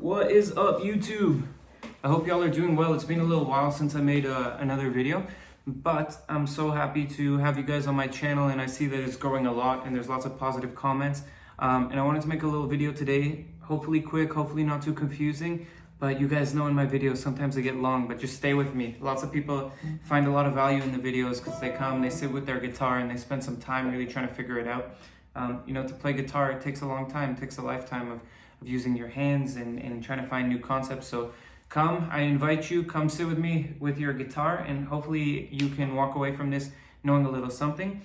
What is up, YouTube? I hope y'all are doing well. It's been a little while since I made another video, but I'm so happy to have you guys on my channel, and I see that it's growing a lot and there's lots of positive comments. And I wanted to make a little video today, hopefully quick, hopefully not too confusing, but you guys know in my videos sometimes they get long, but just stay with me. Lots of people find a lot of value in the videos because they come, they sit with their guitar and they spend some time really trying to figure it out. To play guitar, it takes a long time, it takes a lifetime of using your hands and trying to find new concepts. So I invite you, come sit with me with your guitar, and hopefully you can walk away from this knowing a little something.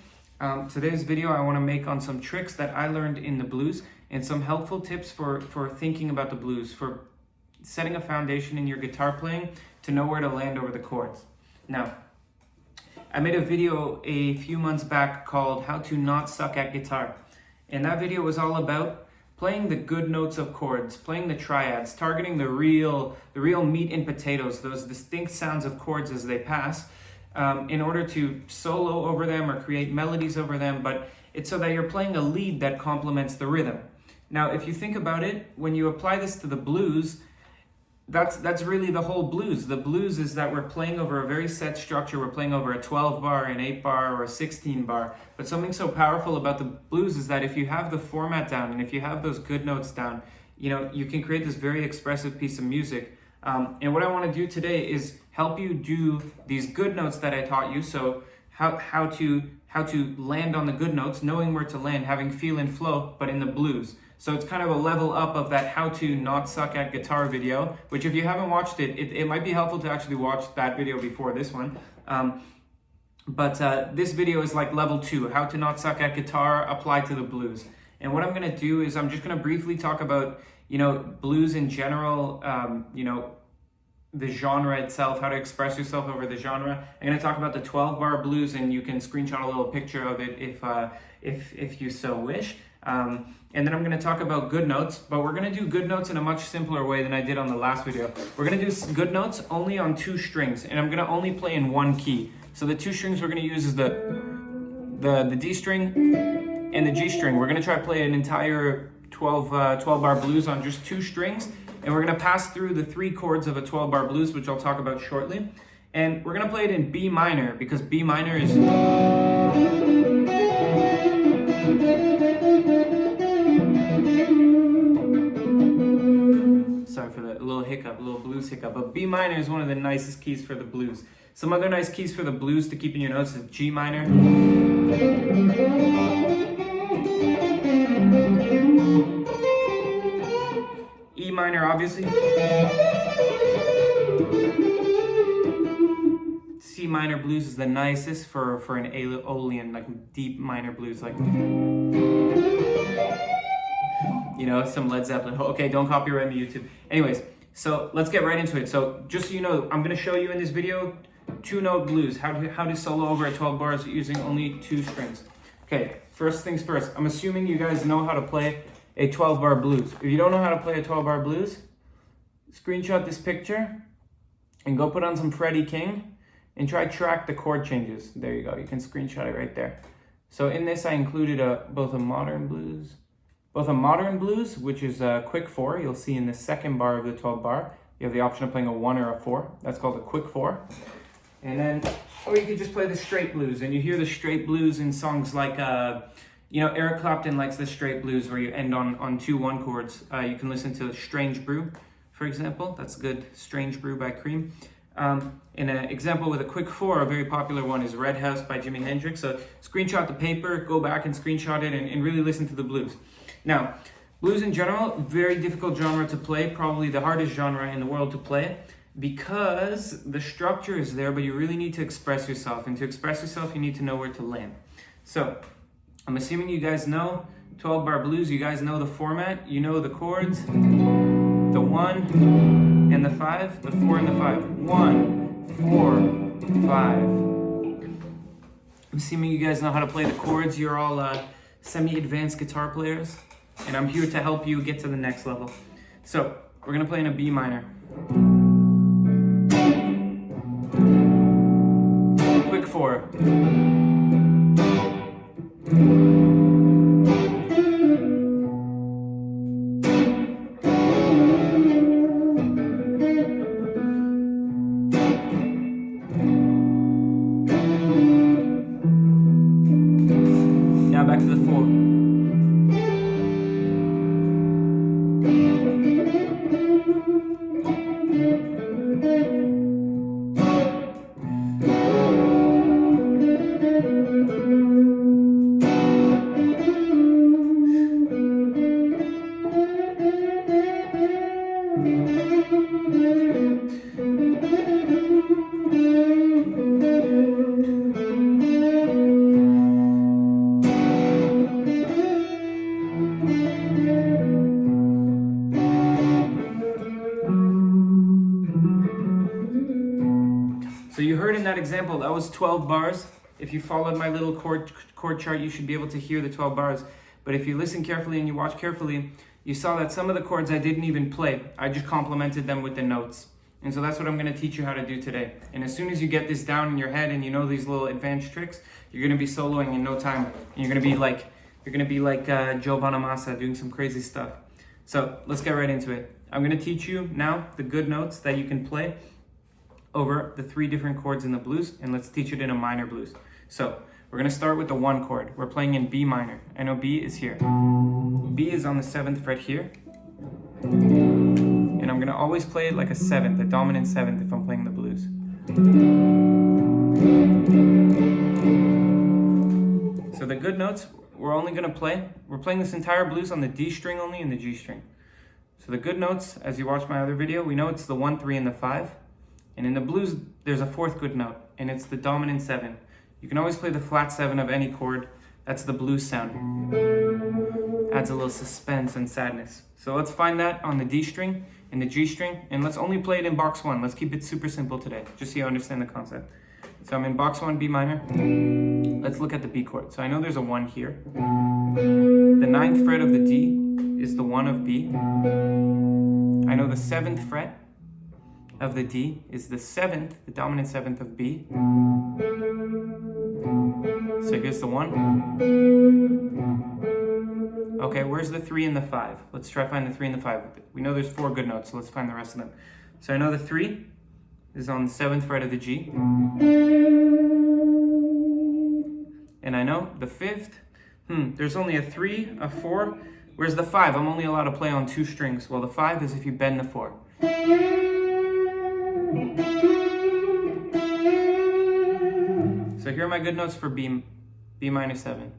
Today's video I want to make on some tricks that I learned in the blues and some helpful tips for thinking about the blues, for setting a foundation in your guitar playing to know where to land over the chords. Now, I made a video a few months back called How to Not Suck at Guitar. And that video was all about playing the good notes of chords, playing the triads, targeting the real meat and potatoes, those distinct sounds of chords as they pass, in order to solo over them or create melodies over them, but it's so that you're playing a lead that complements the rhythm. Now, if you think about it, when you apply this to the blues, that's really the whole blues. The blues is that we're playing over a very set structure. We're playing over a 12 bar, an 8 bar, or a 16 bar. But something so powerful about the blues is that if you have the format down and if you have those good notes down, you can create this very expressive piece of music. And what I want to do today is help you do these good notes that I taught you. So how to land on the good notes, knowing where to land, having feel and flow, but in the blues. So it's kind of a level up of that how to not suck at guitar video, which if you haven't watched it might be helpful to actually watch that video before this one. But this video is like level 2, how to not suck at guitar, apply to the blues. And what I'm gonna do is I'm just gonna briefly talk about, blues in general, the genre itself, how to express yourself over the genre. I'm gonna talk about the 12 bar blues, and you can screenshot a little picture of it if you so wish. And then I'm going to talk about good notes, but we're going to do good notes in a much simpler way than I did on the last video. We're going to do good notes only on 2 strings, and I'm going to only play in 1 key. So the 2 strings we're going to use is the D string and the G string. We're going to try to play an entire 12 bar blues on just 2 strings, and we're going to pass through the 3 chords of a 12 bar blues, which I'll talk about shortly. And we're going to play it in B minor, because B minor is... Sorry for that little blues hiccup, but B minor is one of the nicest keys for the blues. Some other nice keys for the blues to keep in your notes is G minor, E minor, obviously, C minor blues is the nicest for an aeolian, like deep minor blues, like some Led Zeppelin. Okay, don't copyright me, YouTube. Anyways, so let's get right into it. So just so you know, I'm going to show you in this video 2-note blues, how to solo over at 12 bars using only 2 strings. Okay, first things first, I'm assuming you guys know how to play a 12 bar blues. If you don't know how to play a 12 bar blues, screenshot this picture and go put on some Freddie King and try track the chord changes. There you go, you can screenshot it right there. So in this I included both a modern blues, which is a quick 4. You'll see in the 2nd bar of the 12 bar, you have the option of playing a 1 or a 4. That's called a quick 4. And then, or you could just play the straight blues. And you hear the straight blues in songs like, Eric Clapton likes the straight blues where you end on 2 1 chords. You can listen to Strange Brew, for example. That's good. Strange Brew by Cream. In an example with a quick 4, a very popular one is Red House by Jimi Hendrix. So screenshot the paper, go back and screenshot it, and really listen to the blues. Now, blues in general, very difficult genre to play, probably the hardest genre in the world to play, because the structure is there, but you really need to express yourself. And to express yourself, you need to know where to land. So, I'm assuming you guys know 12 bar blues, you guys know the format, you know the chords, the 1 and the 5, the 4 and the 5. 1, 4, 5. I'm assuming you guys know how to play the chords. You're all semi-advanced guitar players, and I'm here to help you get to the next level. So, we're going to play in a B minor. Quick 4. So you heard in that example, that was 12 bars. If you followed my little chord chart, you should be able to hear the 12 bars. But if you listen carefully and you watch carefully, you saw that some of the chords I didn't even play. I just complemented them with the notes. And so that's what I'm going to teach you how to do today. And as soon as you get this down in your head and you know these little advanced tricks, you're going to be soloing in no time. And you're going to be like Joe Bonamassa doing some crazy stuff. So let's get right into it. I'm going to teach you now the good notes that you can play over the 3 different chords in the blues, and let's teach it in a minor blues. So we're going to start with the 1 chord. We're playing in B minor. I know B is here. B is on the 7th fret here. And I'm going to always play it like a 7th, a dominant 7th if I'm playing the blues. So the good notes, we're playing this entire blues on the D string only and the G string. So the good notes, as you watch my other video, we know it's the 1, 3, and the 5. And in the blues, there's a 4th good note, and it's the dominant 7. You can always play the flat 7 of any chord. That's the blues sound. Adds a little suspense and sadness. So let's find that on the D string and the G string, and let's only play it in box 1. Let's keep it super simple today, just so you understand the concept. So I'm in box 1, B minor. Let's look at the B chord. So I know there's a 1 here. The 9th fret of the D is the 1 of B. I know the 7th fret of the D is the 7th, the dominant 7th of B. So here's the 1. Okay, where's the 3 and the 5? Let's try find the 3 and the 5. We know there's 4 good notes, so let's find the rest of them. So I know the 3 is on the 7th fret of the G. And I know the 5th, there's only a 3, a 4. Where's the 5? I'm only allowed to play on 2 strings. Well, the 5 is if you bend the 4. So here are my good notes for B minor 7.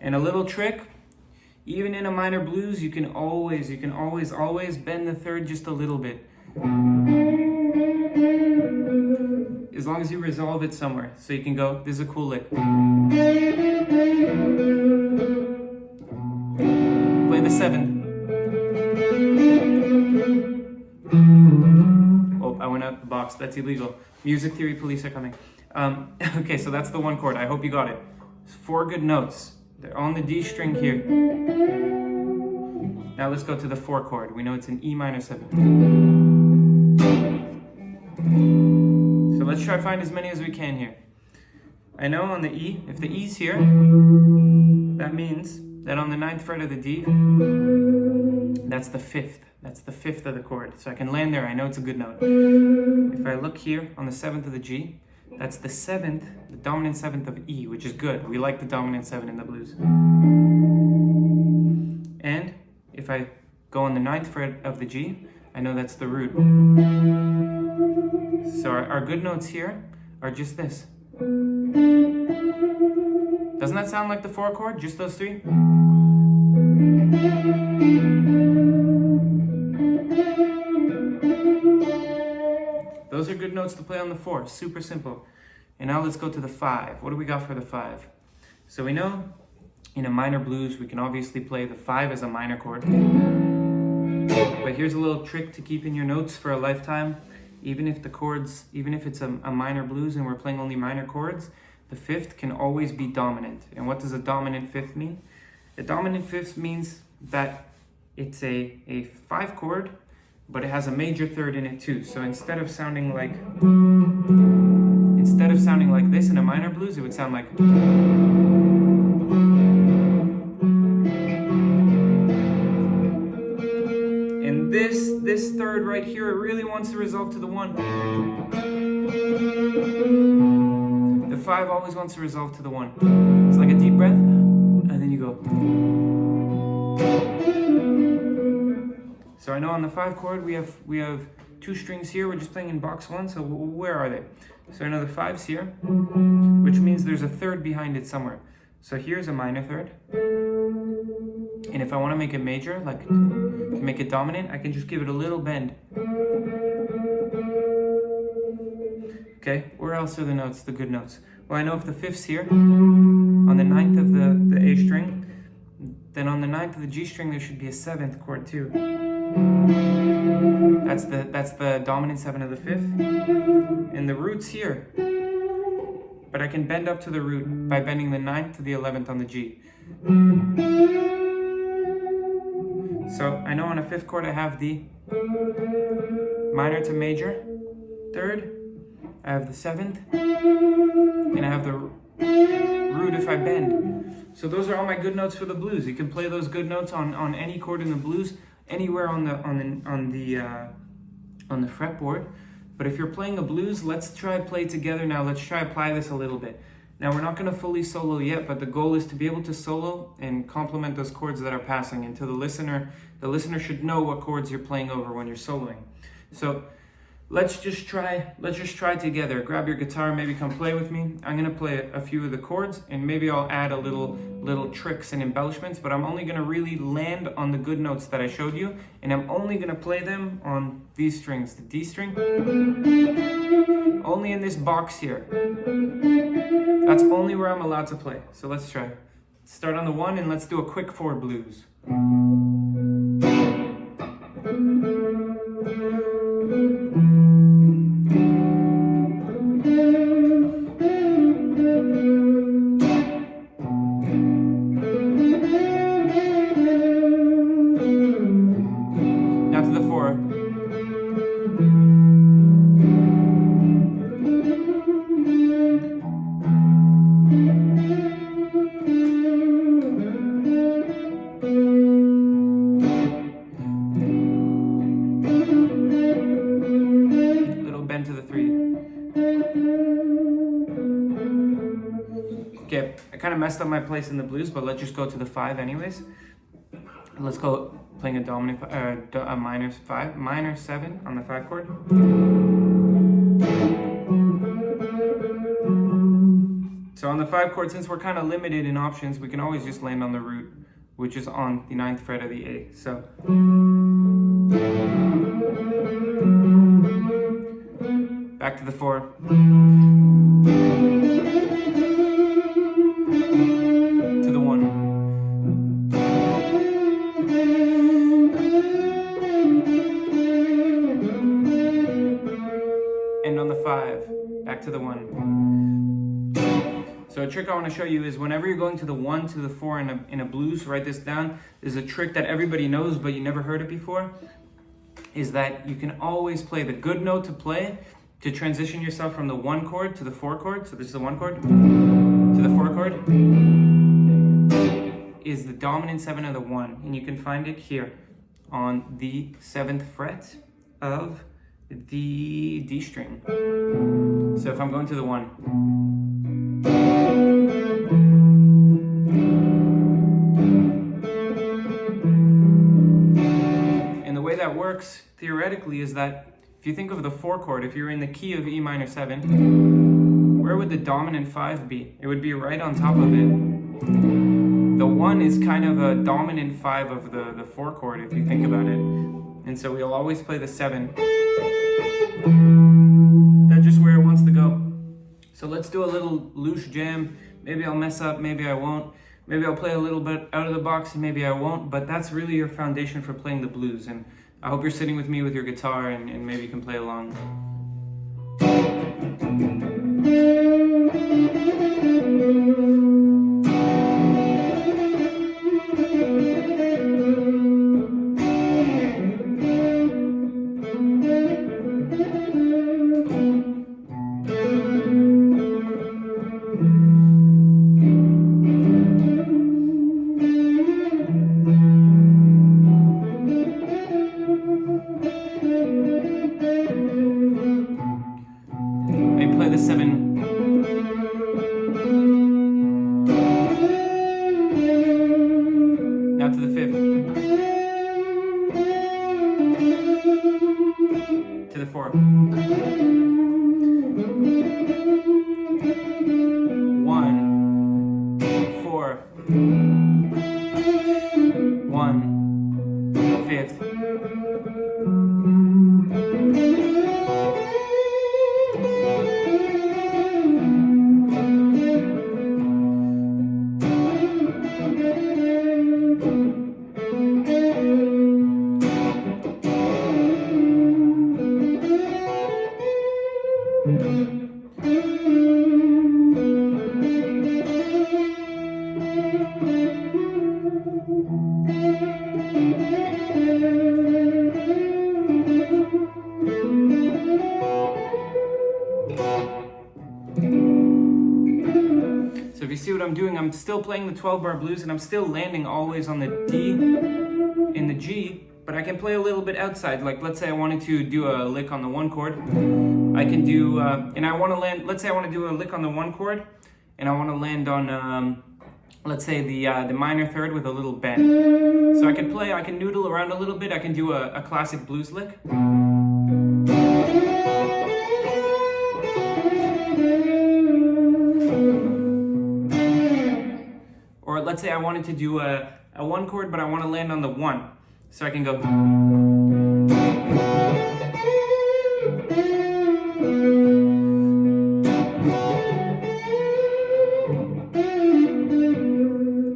And a little trick, even in a minor blues, you can always bend the 3rd just a little bit. As long as you resolve it somewhere. So you can go, this is a cool lick. Play the 7th. Oh, I went out the box. That's illegal. Music theory police are coming. Okay, so that's the 1 chord. I hope you got it. 4 good notes. They're on the D string here. Now let's go to the 4 chord. We know it's an E minor 7. So let's try to find as many as we can here. I know on the E, if the E's here, that means that on the 9th fret of the D, that's the 5th. That's the 5th of the chord. So I can land there. I know it's a good note. If I look here on the 7th of the G, that's the 7th, the dominant 7th of E, which is good. We like the dominant 7 in the blues. And if I go on the 9th fret of the G, I know that's the root. So our good notes here are just this. Doesn't that sound like the 4 chord? Just those 3? Those are good notes to play on the 4. Super simple. And now let's go to the 5. What do we got for the 5? So we know in a minor blues, we can obviously play the 5 as a minor chord. But here's a little trick to keep in your notes for a lifetime. Even if it's a minor blues and we're playing only minor chords, the 5th can always be dominant. And what does a dominant 5th mean? A dominant 5th means that it's a 5 chord, but it has a major 3rd in it too. So instead of sounding like this in a minor blues, it would sound like. And this 3rd right here, it really wants to resolve to the 1. The 5 always wants to resolve to the 1. It's like a deep breath, and then you go. So I know on the 5 chord we have 2 strings here. We're just playing in box 1. So where are they? So another 5's here, which means there's a third behind it somewhere. So here's a minor third. And if I want to make it major, like to make it dominant, I can just give it a little bend. Okay, where else are the notes, the good notes? Well, I know if the 5th's here, on the 9th of the A string, then on the 9th of the G string, there should be a 7th chord too. That's the dominant 7 of the 5th. And the root's here. But I can bend up to the root by bending the 9th to the 11th on the G. So I know on a 5th chord I have the minor to major 3rd, I have the 7th, and I have the root if I bend. So those are all my good notes for the blues. You can play those good notes on any chord in the blues, anywhere on the fretboard. But if you're playing a blues, let's try play together now. Let's try apply this a little bit. Now we're not going to fully solo yet, but the goal is to be able to solo and complement those chords that are passing. And to the listener should know what chords you're playing over when you're soloing. So let's just try together. Grab your guitar, maybe come play with me. I'm going to play a few of the chords, and maybe I'll add a little tricks and embellishments, but I'm only going to really land on the good notes that I showed you, and I'm only going to play them on these strings, the D string, only in this box here. That's only where I'm allowed to play. So let's try. Start on the 1, and let's do a quick 4 blues. Now to the 4. To the 3. Okay, I kind of messed up my place in the blues, but let's just go to the 5 anyways. Let's go playing a dominant, a minor 5, minor 7 on the 5 chord. So on the 5 chord, since we're kind of limited in options, we can always just land on the root, which is on the 9th fret of the A. So back to the 4. To the 1. And on the 5, back to the 1. So a trick I want to show you is whenever you're going to the 1 to the 4 in a blues, write this down. There's a trick that everybody knows, but you never heard it before, is that you can always play the good note to play to transition yourself from the 1 chord to the 4 chord. So this is the 1 chord to the 4 chord is the dominant 7 of the 1, and you can find it here on the 7th fret of the D string. So if I'm going to the 1, and the way that works theoretically is that if you think of the 4 chord, if you're in the key of E minor 7, where would the dominant 5 be? It would be right on top of it. The 1 is kind of a dominant 5 of the 4 chord, if you think about it. And so we'll always play the 7. That's just where it wants to go. So let's do a little loose jam. Maybe I'll mess up, maybe I won't. Maybe I'll play a little bit out of the box and maybe I won't, but that's really your foundation for playing the blues. And I hope you're sitting with me with your guitar and maybe you can play along. Play the 7. Now to the 5th. To the 4. if you see what I'm doing, I'm still playing the 12-bar blues and I'm still landing always on the D and the G, but I can play a little bit outside. Like let's say I wanted to do a lick on the 1 chord, I can do, and I want to land, let's say I want to do a lick on the 1 chord, and I want to land on, let's say the minor third with a little bend. So I can play, I can noodle around a little bit, I can do a classic blues lick. Or let's say I wanted to do a 1 chord, but I want to land on the 1. So I can go.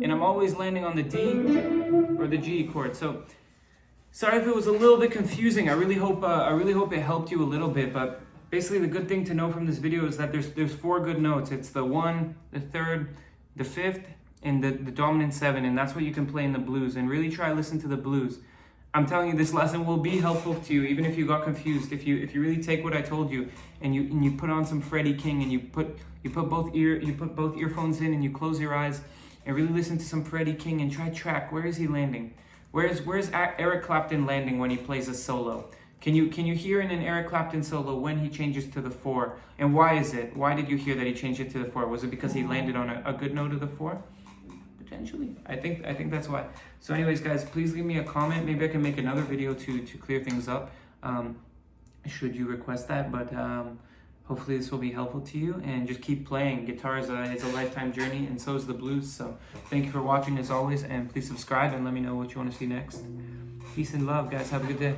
And I'm always landing on the D or the G chord. So sorry if it was a little bit confusing. I really hope it helped you a little bit. But basically the good thing to know from this video is that there's 4 good notes. It's the 1, the 3rd, the 5th, and the dominant 7, and that's what you can play in the blues. And really try to listen to the blues. I'm telling you, this lesson will be helpful to you, even if you got confused. If you really take what I told you and you put on some Freddie King and you put both earphones in and you close your eyes and really listen to some Freddie King and try track. Where is he landing? Where's Eric Clapton landing when he plays a solo? Can you hear in an Eric Clapton solo when he changes to the 4? And why is it? Why did you hear that he changed it to the 4? Was it because he landed on a good note of the 4? Potentially. I think that's why. So anyways, guys, please leave me a comment. Maybe I can make another video to clear things up, should you request that. But hopefully this will be helpful to you. And just keep playing. Guitar is a lifetime journey, and so is the blues. So thank you for watching as always, and please subscribe and let me know what you want to see next. Peace and love, guys. Have a good day.